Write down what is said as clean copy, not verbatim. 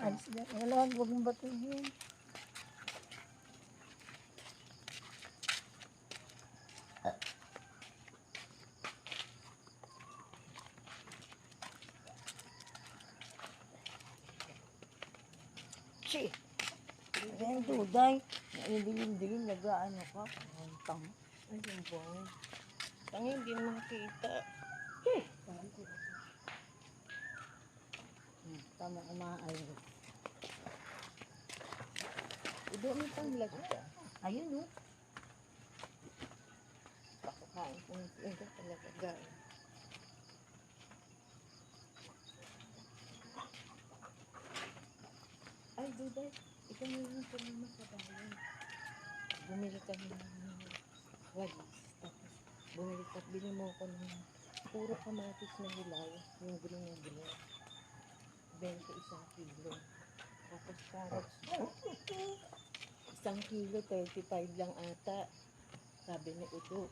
Ay, wala, huwag mong batugin. Chi! Ayan, tuday. Nailigin-digin, nag-ano ka. Ang tang. Ayun ba? Tangi, hindi mo makita. Tama, umaayon. Ido mo pang lagda. Ayun, oh. Pakakain ko ng talaga gawin. Ay, Duday, ikaw mo yung tumama sa bayan. Bumili kami ng walis. Tapos, bili mo ako ng puro kamatis na hilaw, yung green na green. 21 kilo. Tapos carrots, 1 kilo, 35 lang ata. Sabi ni Udo.